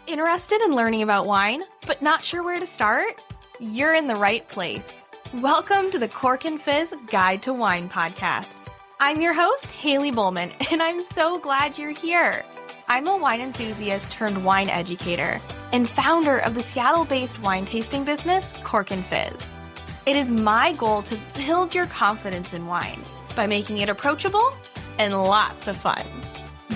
Interested in learning about wine, but not sure where to start? You're in the right place. Welcome to the Cork Fizz Guide to Wine podcast. I'm your host, Haley Bowman, and I'm so glad you're here. I'm a wine enthusiast turned wine educator and founder of the Seattle-based wine tasting business, Cork Fizz. It is my goal to build your confidence in wine by making it approachable and lots of fun.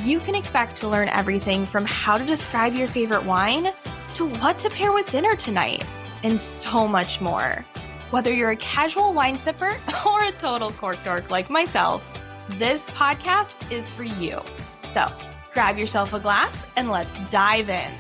You can expect to learn everything from how to describe your favorite wine to what to pair with dinner tonight, and so much more. Whether you're a casual wine sipper or a total cork dork like myself, this podcast is for you. So grab yourself a glass and let's dive in.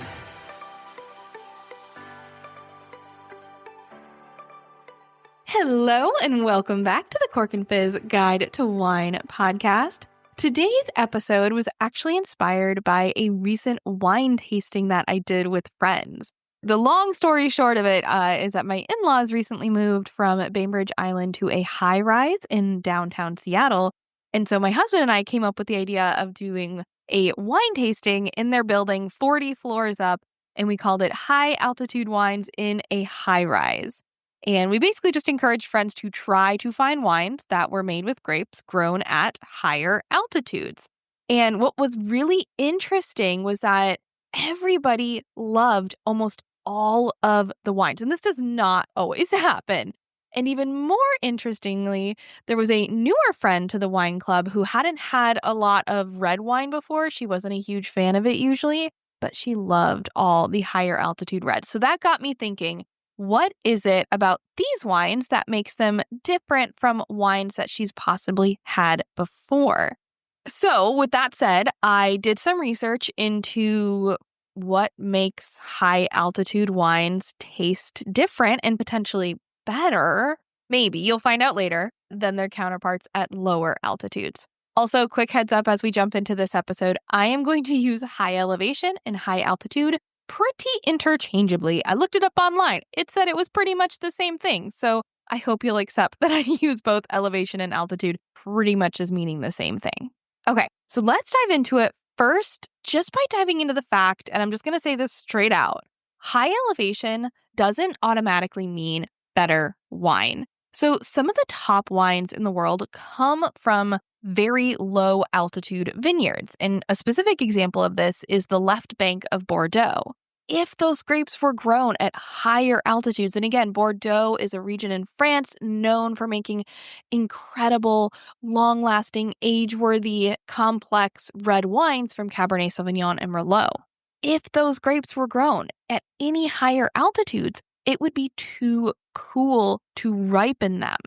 Hello and welcome back to the Cork Fizz Guide to Wine podcast. Today's episode was actually inspired by a recent wine tasting that I did with friends. The long story short of it is that my in-laws recently moved from Bainbridge Island to a high-rise in downtown Seattle. And so my husband and I came up with the idea of doing a wine tasting in their building 40 floors up, and we called it High Altitude Wines in a High-Rise. And we basically just encouraged friends to try to find wines that were made with grapes grown at higher altitudes. And what was really interesting was that everybody loved almost all of the wines. And this does not always happen. And even more interestingly, there was a newer friend to the wine club who hadn't had a lot of red wine before. She wasn't a huge fan of it usually, but she loved all the higher altitude reds. So that got me thinking, what is it about these wines that makes them different from wines that she's possibly had before? So with that said, I did some research into what makes high altitude wines taste different and potentially better, maybe you'll find out later, than their counterparts at lower altitudes. Also, quick heads up as we jump into this episode, I am going to use high elevation and high altitude pretty interchangeably. I looked it up online. It said it was pretty much the same thing. So I hope you'll accept that I use both elevation and altitude pretty much as meaning the same thing. Okay, so let's dive into it first, just by diving into the fact, and I'm just going to say this straight out, high elevation doesn't automatically mean better wine. So some of the top wines in the world come from very low altitude vineyards. And a specific example of this is the left bank of Bordeaux. If those grapes were grown at higher altitudes, and again, Bordeaux is a region in France known for making incredible, long-lasting, age-worthy, complex red wines from Cabernet Sauvignon and Merlot. If those grapes were grown at any higher altitudes, it would be too cool to ripen them.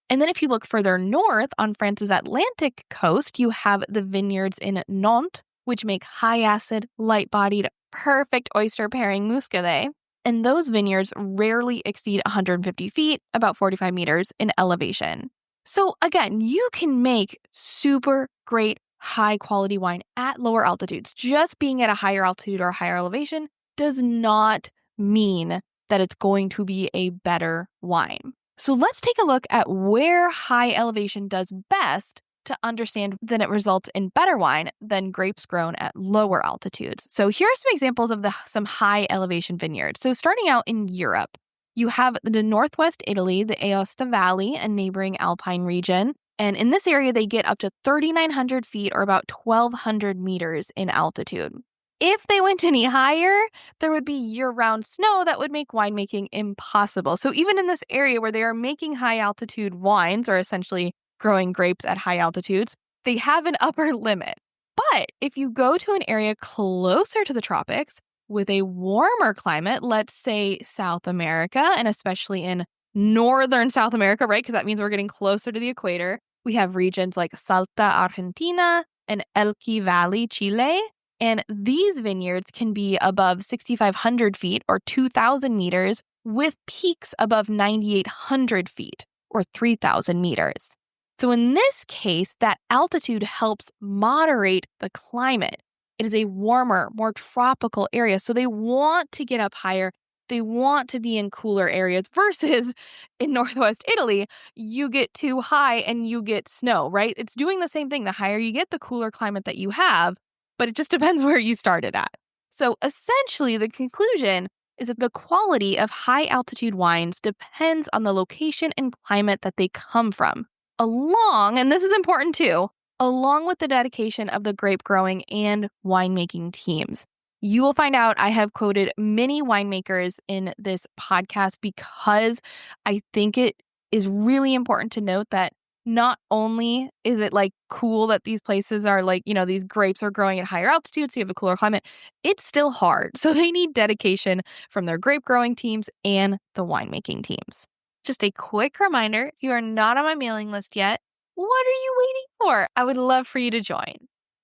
And then if you look further north on France's Atlantic coast, you have the vineyards in Nantes, which make high-acid, light-bodied, perfect oyster pairing muscadet. And those vineyards rarely exceed 150 feet, about 45 meters in elevation. So again, you can make super great, high-quality wine at lower altitudes. Just being at a higher altitude or higher elevation does not mean that it's going to be a better wine. So let's take a look at where high elevation does best to understand that it results in better wine than grapes grown at lower altitudes. So here are some examples of some high elevation vineyards. So starting out in Europe, you have the northwest Italy, the Aosta Valley, and neighboring Alpine region. And in this area, they get up to 3,900 feet or about 1,200 meters in altitude. If they went any higher, there would be year-round snow that would make winemaking impossible. So even in this area where they are making high-altitude wines, or essentially growing grapes at high altitudes, they have an upper limit. But if you go to an area closer to the tropics with a warmer climate, let's say South America, and especially in northern South America, right? Because that means we're getting closer to the equator. We have regions like Salta, Argentina, and Elqui Valley, Chile. And these vineyards can be above 6,500 feet or 2,000 meters with peaks above 9,800 feet or 3,000 meters. So in this case, that altitude helps moderate the climate. It is a warmer, more tropical area. So they want to get up higher. They want to be in cooler areas versus in Northwest Italy, you get too high and you get snow, right? It's doing the same thing. The higher you get, the cooler climate that you have, but it just depends where you started at. So essentially, the conclusion is that the quality of high altitude wines depends on the location and climate that they come from, and this is important too, along with the dedication of the grape growing and winemaking teams. You will find out I have quoted many winemakers in this podcast because I think it is really important to note that not only is it like cool that these places are like, these grapes are growing at higher altitudes, so you have a cooler climate, it's still hard. So they need dedication from their grape growing teams and the winemaking teams. Just a quick reminder, if you are not on my mailing list yet, what are you waiting for? I would love for you to join.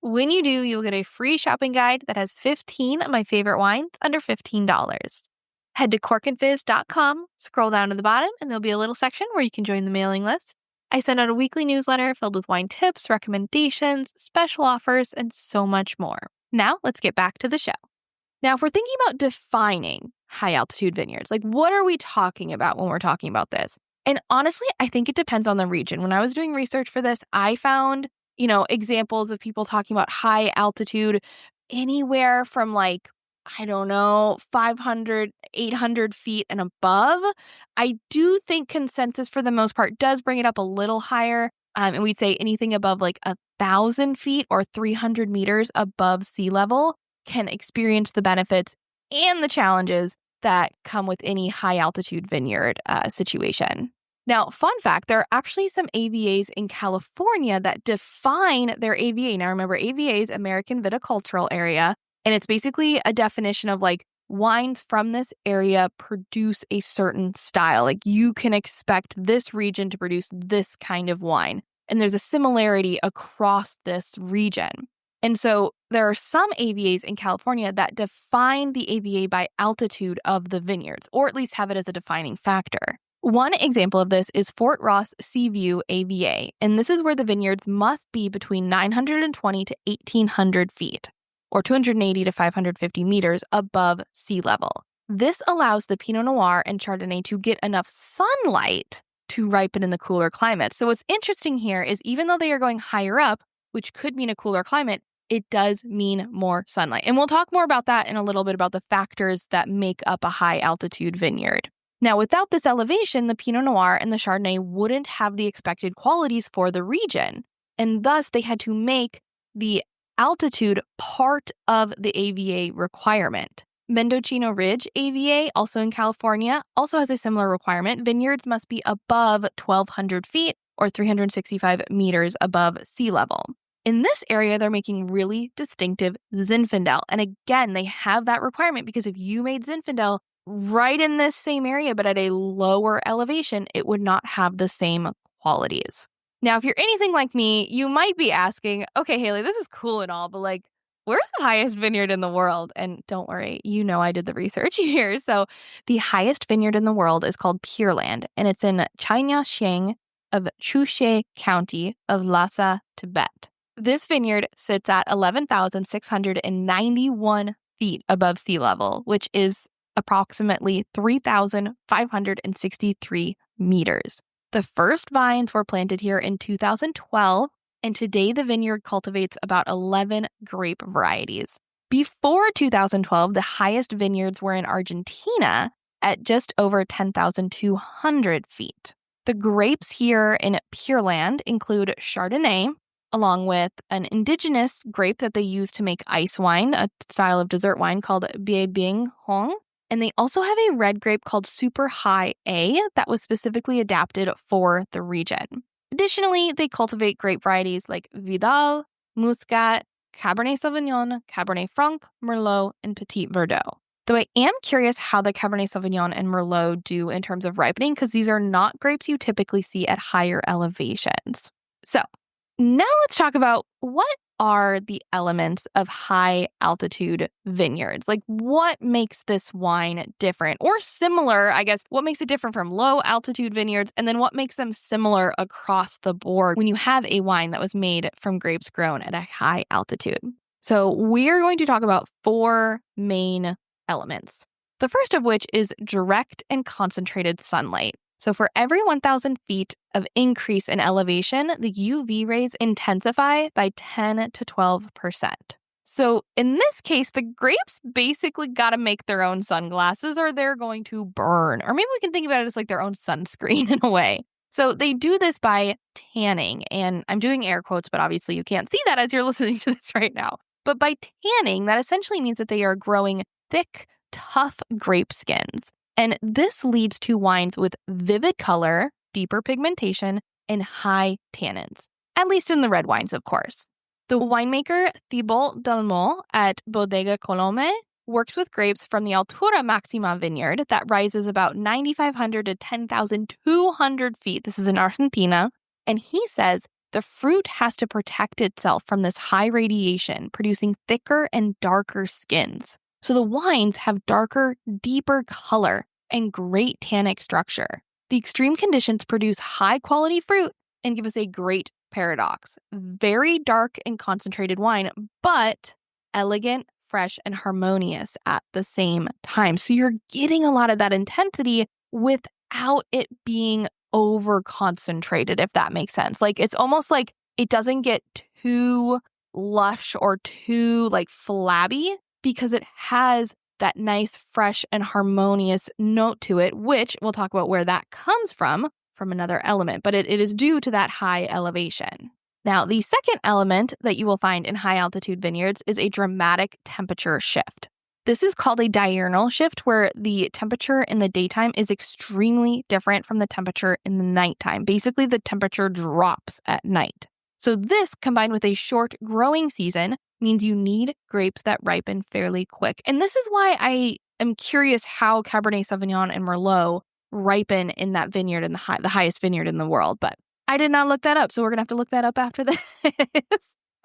When you do, you'll get a free shopping guide that has 15 of my favorite wines under $15. Head to corkandfizz.com, scroll down to the bottom, and there'll be a little section where you can join the mailing list. I send out a weekly newsletter filled with wine tips, recommendations, special offers, and so much more. Now, let's get back to the show. Now, if we're thinking about defining high altitude vineyards, like what are we talking about when we're talking about this? And honestly, I think it depends on the region. When I was doing research for this, I found, examples of people talking about high altitude anywhere from 500, 800 feet and above. I do think consensus for the most part does bring it up a little higher. And we'd say anything above 1,000 feet or 300 meters above sea level can experience the benefits and the challenges that come with any high altitude vineyard situation. Now, fun fact, there are actually some AVAs in California that define their AVA. Now, remember, AVA is American Viticultural Area, and it's basically a definition of wines from this area produce a certain style. You can expect this region to produce this kind of wine. And there's a similarity across this region. And so there are some AVAs in California that define the AVA by altitude of the vineyards, or at least have it as a defining factor. One example of this is Fort Ross Seaview AVA, and this is where the vineyards must be between 920 to 1,800 feet, or 280 to 550 meters above sea level. This allows the Pinot Noir and Chardonnay to get enough sunlight to ripen in the cooler climate. So what's interesting here is even though they are going higher up, which could mean a cooler climate, it does mean more sunlight. And we'll talk more about that in a little bit about the factors that make up a high altitude vineyard. Now, without this elevation, the Pinot Noir and the Chardonnay wouldn't have the expected qualities for the region. And thus, they had to make the altitude part of the AVA requirement. Mendocino Ridge AVA, also in California, also has a similar requirement. Vineyards must be above 1,200 feet or 365 meters above sea level. In this area, they're making really distinctive Zinfandel. And again, they have that requirement because if you made Zinfandel right in this same area, but at a lower elevation, it would not have the same qualities. Now, if you're anything like me, you might be asking, okay, Haley, this is cool and all, but where's the highest vineyard in the world? And don't worry, I did the research here. So the highest vineyard in the world is called Pure Land, and it's in Chainyasheng of Chuxie County of Lhasa, Tibet. This vineyard sits at 11,691 feet above sea level, which is approximately 3,563 meters. The first vines were planted here in 2012, and today the vineyard cultivates about 11 grape varieties. Before 2012, the highest vineyards were in Argentina at just over 10,200 feet. The grapes here in Pure Land include Chardonnay, along with an indigenous grape that they use to make ice wine, a style of dessert wine called Bie Bing Hong. And they also have a red grape called Super High A that was specifically adapted for the region. Additionally, they cultivate grape varieties like Vidal, Muscat, Cabernet Sauvignon, Cabernet Franc, Merlot, and Petit Verdot. Though I am curious how the Cabernet Sauvignon and Merlot do in terms of ripening, because these are not grapes you typically see at higher elevations. So now let's talk about what are the elements of high altitude vineyards? What makes this wine different or similar? I guess what makes it different from low altitude vineyards, and then what makes them similar across the board when you have a wine that was made from grapes grown at a high altitude? So we're going to talk about 4 main elements. The first of which is direct and concentrated sunlight. So for every 1,000 feet of increase in elevation, the UV rays intensify by 10 to 12%. So in this case, the grapes basically got to make their own sunglasses or they're going to burn. Or maybe we can think about it as like their own sunscreen in a way. So they do this by tanning. And I'm doing air quotes, but obviously you can't see that as you're listening to this right now. But by tanning, that essentially means that they are growing thick, tough grape skins. And this leads to wines with vivid color, deeper pigmentation, and high tannins, at least in the red wines, of course. The winemaker Thibault Dalmau at Bodega Colombe works with grapes from the Altura Maxima vineyard that rises about 9,500 to 10,200 feet. This is in Argentina. And he says the fruit has to protect itself from this high radiation, producing thicker and darker skins. So the wines have darker, deeper color and great tannic structure. The extreme conditions produce high-quality fruit and give us a great paradox. Very dark and concentrated wine, but elegant, fresh, and harmonious at the same time. So you're getting a lot of that intensity without it being over-concentrated, if that makes sense. Like, it's almost like it doesn't get too lush or too, like, flabby, because it has that nice, fresh, and harmonious note to it, which we'll talk about where that comes from another element, but it is due to that high elevation. Now, the second element that you will find in high-altitude vineyards is a dramatic temperature shift. This is called a diurnal shift, where the temperature in the daytime is extremely different from the temperature in the nighttime. Basically, the temperature drops at night. So this, combined with a short growing season, means you need grapes that ripen fairly quick. And this is why I am curious how Cabernet Sauvignon and Merlot ripen in that vineyard, in the highest vineyard in the world. But I did not look that up, so we're going to have to look that up after this.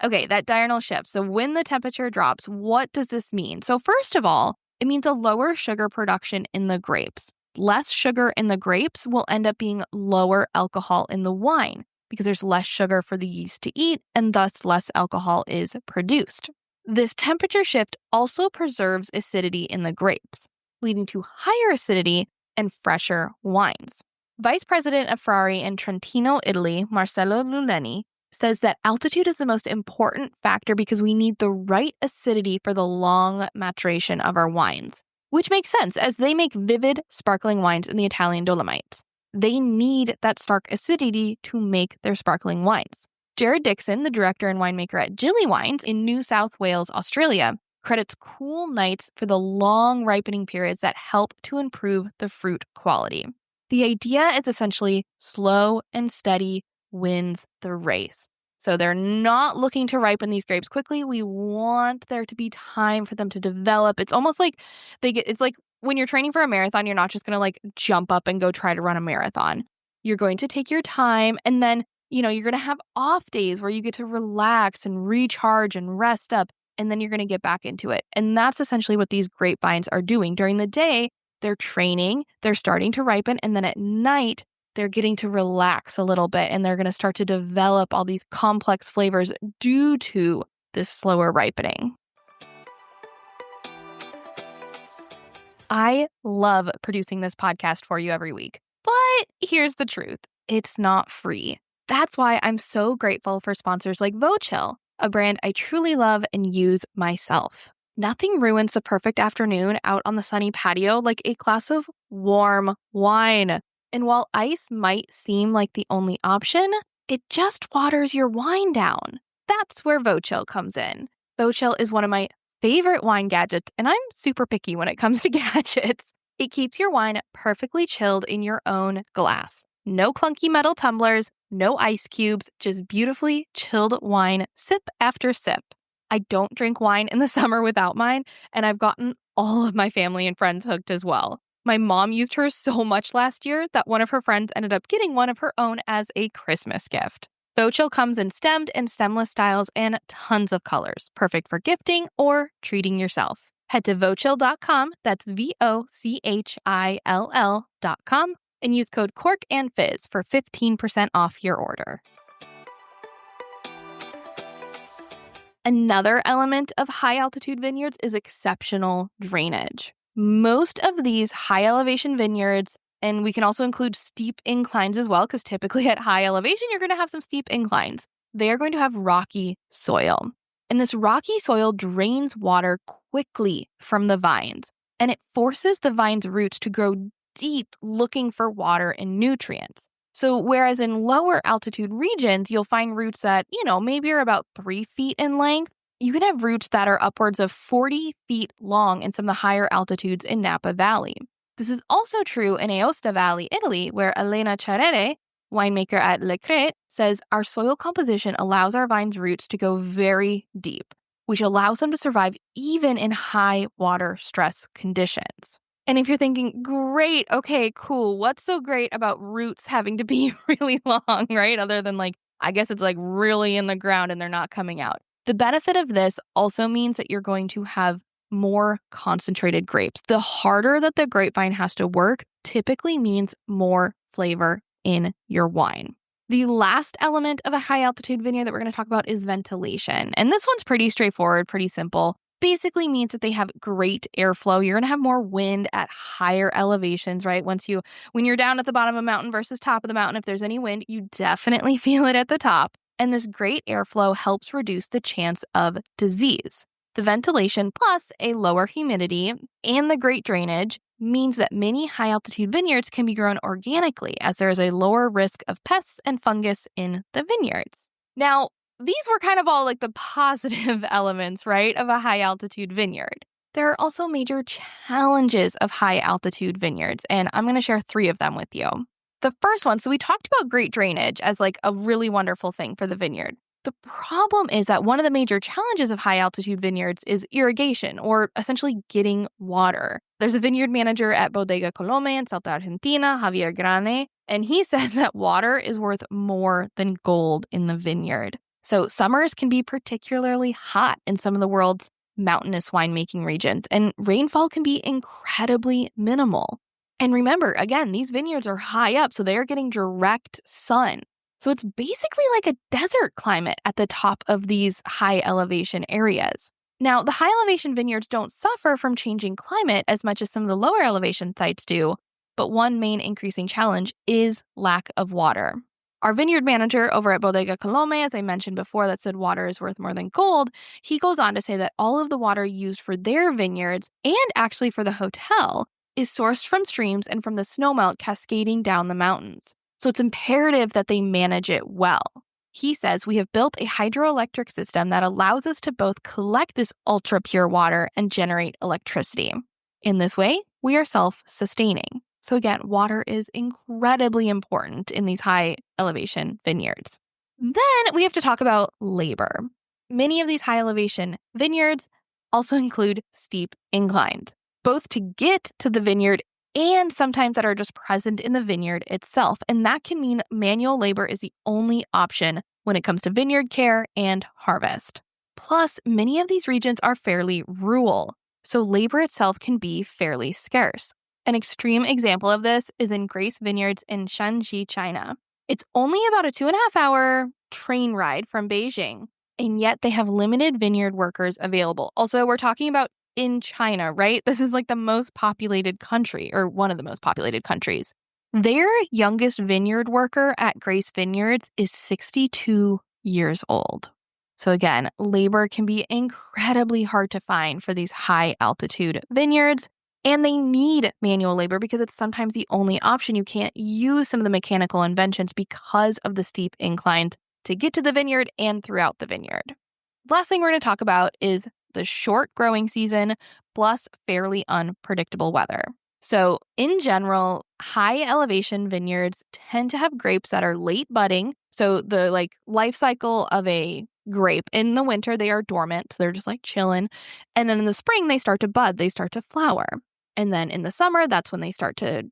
Okay, that diurnal shift. So when the temperature drops, what does this mean? So first of all, it means a lower sugar production in the grapes. Less sugar in the grapes will end up being lower alcohol in the wine, because there's less sugar for the yeast to eat, and thus less alcohol is produced. This temperature shift also preserves acidity in the grapes, leading to higher acidity and fresher wines. Vice President of Frari in Trentino, Italy, Marcello Luleni, says that altitude is the most important factor because we need the right acidity for the long maturation of our wines, which makes sense as they make vivid, sparkling wines in the Italian Dolomites. They need that stark acidity to make their sparkling wines. Jared Dixon, the director and winemaker at Gilly Wines in New South Wales, Australia, credits cool nights for the long ripening periods that help to improve the fruit quality. The idea is essentially slow and steady wins the race. So they're not looking to ripen these grapes quickly. We want there to be time for them to develop. It's almost like it's like when you're training for a marathon, you're not just going to like jump up and go try to run a marathon. You're going to take your time, and then, you're going to have off days where you get to relax and recharge and rest up, and then you're going to get back into it. And that's essentially what these grapevines are doing. During the day, they're training, they're starting to ripen, and then at night, they're getting to relax a little bit, and they're going to start to develop all these complex flavors due to this slower ripening. I love producing this podcast for you every week, but here's the truth. It's not free. That's why I'm so grateful for sponsors like VoChill, a brand I truly love and use myself. Nothing ruins the perfect afternoon out on the sunny patio like a glass of warm wine. And while ice might seem like the only option, it just waters your wine down. That's where VoChill comes in. VoChill is one of my favorite wine gadgets, and I'm super picky when it comes to gadgets. It keeps your wine perfectly chilled in your own glass. No clunky metal tumblers, no ice cubes, just beautifully chilled wine sip after sip. I don't drink wine in the summer without mine, and I've gotten all of my family and friends hooked as well. My mom used hers so much last year that one of her friends ended up getting one of her own as a Christmas gift. VoChill comes in stemmed and stemless styles and tons of colors, perfect for gifting or treating yourself. Head to vochill.com, that's VOCHILL.com, and use code CORKandFizz for 15% off your order. Another element of high-altitude vineyards is exceptional drainage. Most of these high-elevation vineyards, and we can also include steep inclines as well, because typically at high elevation, you're going to have some steep inclines. They are going to have rocky soil. And this rocky soil drains water quickly from the vines, and it forces the vine's roots to grow deep looking for water and nutrients. So whereas in lower altitude regions, you'll find roots that, maybe are about 3 feet in length, you can have roots that are upwards of 40 feet long in some of the higher altitudes in Napa Valley. This is also true in Aosta Valley, Italy, where Elena Charere, winemaker at Le Crete, says our soil composition allows our vine's roots to go very deep, which allows them to survive even in high water stress conditions. And if you're thinking, great, okay, cool, what's so great about roots having to be really long, right? Other than I guess it's really in the ground and they're not coming out. The benefit of this also means that you're going to have more concentrated grapes. The harder that the grapevine has to work typically means more flavor in your wine. The last element of a high altitude vineyard that we're going to talk about is ventilation. And this one's pretty straightforward, pretty simple. Basically means that they have great airflow. You're going to have more wind at higher elevations, right? When you're down at the bottom of a mountain versus top of the mountain, if there's any wind, you definitely feel it at the top. And this great airflow helps reduce the chance of disease. The ventilation plus a lower humidity and the great drainage means that many high-altitude vineyards can be grown organically as there is a lower risk of pests and fungus in the vineyards. Now, these were kind of all the positive elements, right, of a high-altitude vineyard. There are also major challenges of high-altitude vineyards, and I'm going to share 3 of them with you. The first one, so we talked about great drainage as a really wonderful thing for the vineyard. The problem is that one of the major challenges of high-altitude vineyards is irrigation, or essentially getting water. There's a vineyard manager at Bodega Colome in Salta, Argentina, Javier Grane, and he says that water is worth more than gold in the vineyard. So summers can be particularly hot in some of the world's mountainous winemaking regions, and rainfall can be incredibly minimal. And remember, again, these vineyards are high up, so they are getting direct sun. So it's basically like a desert climate at the top of these high elevation areas. Now, the high elevation vineyards don't suffer from changing climate as much as some of the lower elevation sites do, but one main increasing challenge is lack of water. Our vineyard manager over at Bodega Colome, as I mentioned before, that said water is worth more than gold, he goes on to say that all of the water used for their vineyards and actually for the hotel is sourced from streams and from the snowmelt cascading down the mountains. So it's imperative that they manage it well. He says, we have built a hydroelectric system that allows us to both collect this ultra pure water and generate electricity. In this way, we are self-sustaining. So again, water is incredibly important in these high elevation vineyards. Then we have to talk about labor. Many of these high elevation vineyards also include steep inclines, both to get to the vineyard and sometimes that are just present in the vineyard itself. And that can mean manual labor is the only option when it comes to vineyard care and harvest. Plus, many of these regions are fairly rural, so labor itself can be fairly scarce. An extreme example of this is in Grace Vineyards in Shanxi, China. It's only about a 2.5-hour train ride from Beijing, and yet they have limited vineyard workers available. Also, we're talking about in China, right? This is the most populated country, or one of the most populated countries. Their youngest vineyard worker at Grace Vineyards is 62 years old. So again, labor can be incredibly hard to find for these high altitude vineyards, and they need manual labor because it's sometimes the only option. You can't use some of the mechanical inventions because of the steep inclines to get to the vineyard and throughout the vineyard. Last thing we're going to talk about is the short growing season plus fairly unpredictable weather. So in general, high elevation vineyards tend to have grapes that are late budding. So the life cycle of a grape in the winter, they are dormant. So they're just chilling. And then in the spring, they start to bud, they start to flower. And then in the summer, that's when they start to,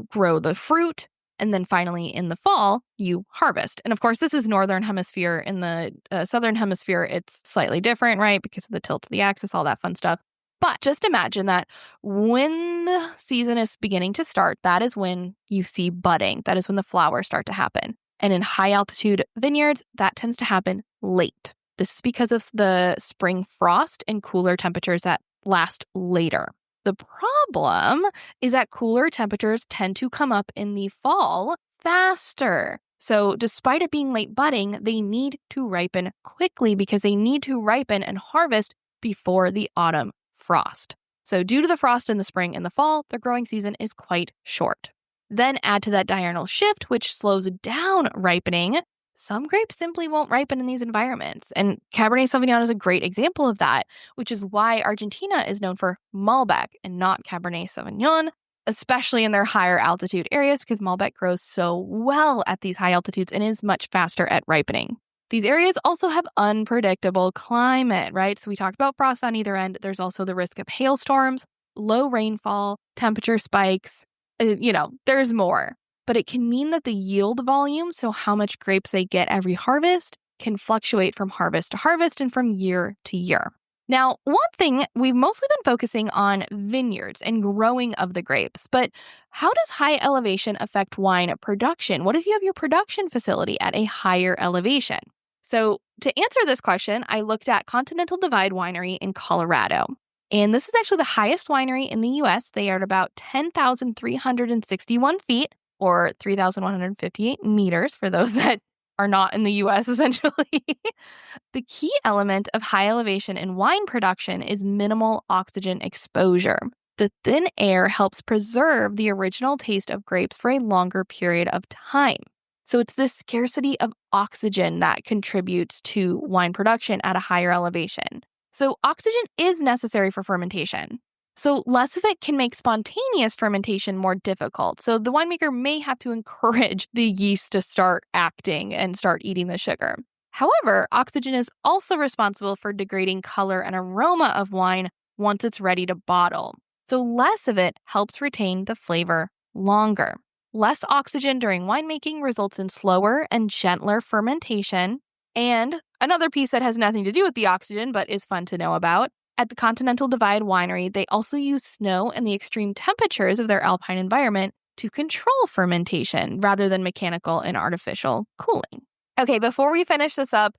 grow the fruit. And then finally in the fall, you harvest. And of course, this is Northern Hemisphere. In the Southern Hemisphere, it's slightly different, right? Because of the tilt of the axis, all that fun stuff. But just imagine that when the season is beginning to start, that is when you see budding. That is when the flowers start to happen. And in high altitude vineyards, that tends to happen late. This is because of the spring frost and cooler temperatures that last later. The problem is that cooler temperatures tend to come up in the fall faster. So despite it being late budding, they need to ripen quickly because they need to ripen and harvest before the autumn frost. So due to the frost in the spring and the fall, their growing season is quite short. Then add to that diurnal shift, which slows down ripening. Some grapes simply won't ripen in these environments. And Cabernet Sauvignon is a great example of that, which is why Argentina is known for Malbec and not Cabernet Sauvignon, especially in their higher altitude areas, because Malbec grows so well at these high altitudes and is much faster at ripening. These areas also have unpredictable climate, right? So we talked about frost on either end. There's also the risk of hailstorms, low rainfall, temperature spikes. There's more. But it can mean that the yield volume, so how much grapes they get every harvest, can fluctuate from harvest to harvest and from year to year. Now, one thing, we've mostly been focusing on vineyards and growing of the grapes, but how does high elevation affect wine production? What if you have your production facility at a higher elevation? So to answer this question, I looked at Continental Divide Winery in Colorado. And this is actually the highest winery in the U.S. They are at about 10,361 feet, or 3,158 meters for those that are not in the U.S., essentially. The key element of high elevation in wine production is minimal oxygen exposure. The thin air helps preserve the original taste of grapes for a longer period of time. So it's this scarcity of oxygen that contributes to wine production at a higher elevation. So oxygen is necessary for fermentation. So less of it can make spontaneous fermentation more difficult. So the winemaker may have to encourage the yeast to start acting and start eating the sugar. However, oxygen is also responsible for degrading color and aroma of wine once it's ready to bottle. So less of it helps retain the flavor longer. Less oxygen during winemaking results in slower and gentler fermentation. And another piece that has nothing to do with the oxygen, but is fun to know about, at the Continental Divide Winery, they also use snow and the extreme temperatures of their alpine environment to control fermentation rather than mechanical and artificial cooling. Okay, before we finish this up,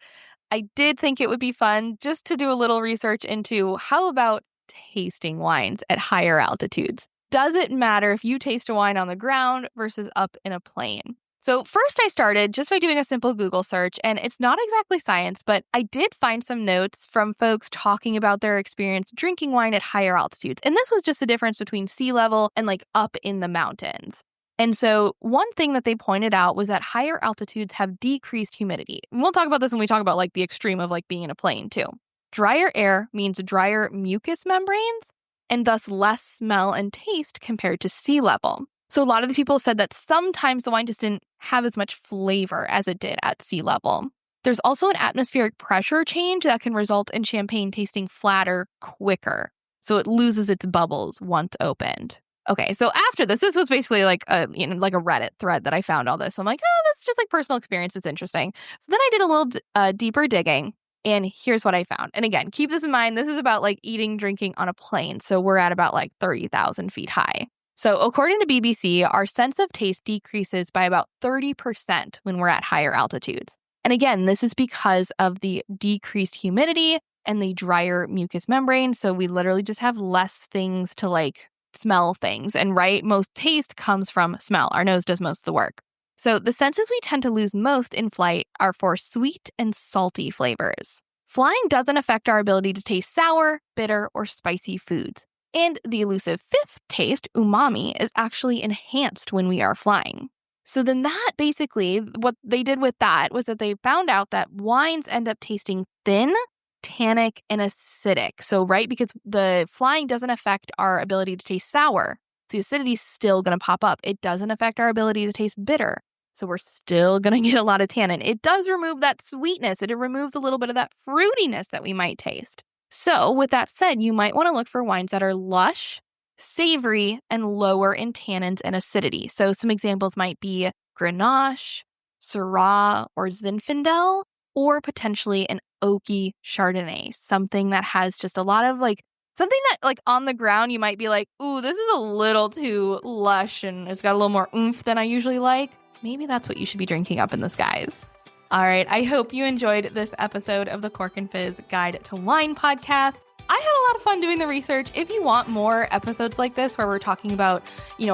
I did think it would be fun just to do a little research into how about tasting wines at higher altitudes? Does it matter if you taste a wine on the ground versus up in a plane? So first I started just by doing a simple Google search, and it's not exactly science, but I did find some notes from folks talking about their experience drinking wine at higher altitudes. And this was just the difference between sea level and up in the mountains. And so one thing that they pointed out was that higher altitudes have decreased humidity. And we'll talk about this when we talk about the extreme of being in a plane too. Drier air means drier mucous membranes and thus less smell and taste compared to sea level. So a lot of the people said that sometimes the wine just didn't have as much flavor as it did at sea level. There's also an atmospheric pressure change that can result in champagne tasting flatter quicker. So it loses its bubbles once opened. Okay, so after this was basically like a Reddit thread that I found all this. So I'm like, oh, this is just personal experience. It's interesting. So then I did a little deeper digging. And here's what I found. And again, keep this in mind. This is about eating, drinking on a plane. So we're at about 30,000 feet high. So according to BBC, our sense of taste decreases by about 30% when we're at higher altitudes. And again, this is because of the decreased humidity and the drier mucous membrane. So we literally just have less things to smell things. And most taste comes from smell. Our nose does most of the work. So the senses we tend to lose most in flight are for sweet and salty flavors. Flying doesn't affect our ability to taste sour, bitter, or spicy foods. And the elusive fifth taste, umami, is actually enhanced when we are flying. So then that basically, what they did with that was that they found out that wines end up tasting thin, tannic, and acidic. So, because the flying doesn't affect our ability to taste sour. So the acidity is still going to pop up. It doesn't affect our ability to taste bitter. So we're still going to get a lot of tannin. It does remove that sweetness. It removes a little bit of that fruitiness that we might taste. So with that said, you might want to look for wines that are lush, savory, and lower in tannins and acidity. So some examples might be Grenache, Syrah, or Zinfandel, or potentially an oaky Chardonnay, something that has just a lot of something that on the ground you might be ooh, this is a little too lush and it's got a little more oomph than I usually like. Maybe that's what you should be drinking up in the skies. All right, I hope you enjoyed this episode of the Cork and Fizz Guide to Wine podcast. I had a lot of fun doing the research. If you want more episodes like this where we're talking about,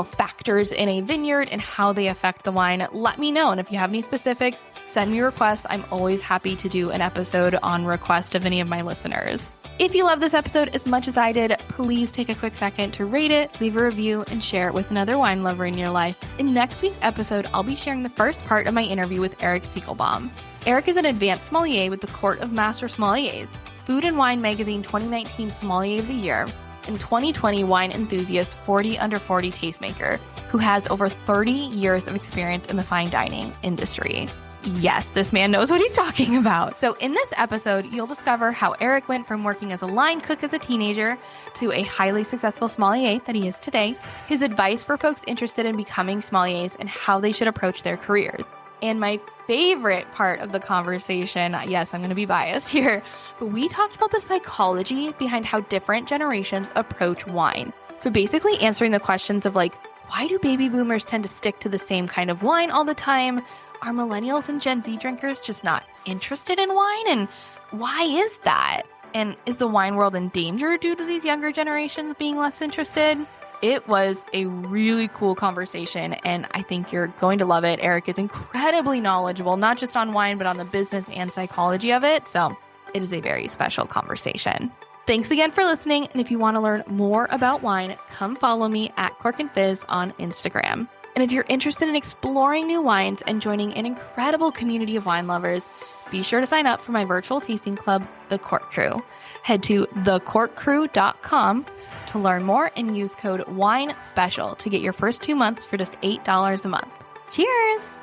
factors in a vineyard and how they affect the wine, let me know. And if you have any specifics, send me requests. I'm always happy to do an episode on request of any of my listeners. If you love this episode as much as I did, please take a quick second to rate it, leave a review, and share it with another wine lover in your life. In next week's episode, I'll be sharing the first part of my interview with Eric Siegelbaum. Eric is an advanced sommelier with the Court of Master Sommeliers, Food and Wine Magazine 2019 Sommelier of the Year, and 2020 Wine Enthusiast 40 Under 40 Tastemaker, who has over 30 years of experience in the fine dining industry. Yes, this man knows what he's talking about. So in this episode, you'll discover how Eric went from working as a line cook as a teenager to a highly successful sommelier that he is today, his advice for folks interested in becoming sommeliers and how they should approach their careers. And my favorite part of the conversation, yes, I'm going to be biased here, but we talked about the psychology behind how different generations approach wine. So basically answering the questions of why do baby boomers tend to stick to the same kind of wine all the time? Are millennials and Gen Z drinkers just not interested in wine? And why is that? And is the wine world in danger due to these younger generations being less interested? It was a really cool conversation, and I think you're going to love it. Eric is incredibly knowledgeable, not just on wine, but on the business and psychology of it. So it is a very special conversation. Thanks again for listening. And if you want to learn more about wine, come follow me at Cork and Fizz on Instagram. And if you're interested in exploring new wines and joining an incredible community of wine lovers, be sure to sign up for my virtual tasting club, The Cork Crew. Head to thecorkcrew.com to learn more and use code WINESPECIAL to get your first 2 months for just $8 a month. Cheers!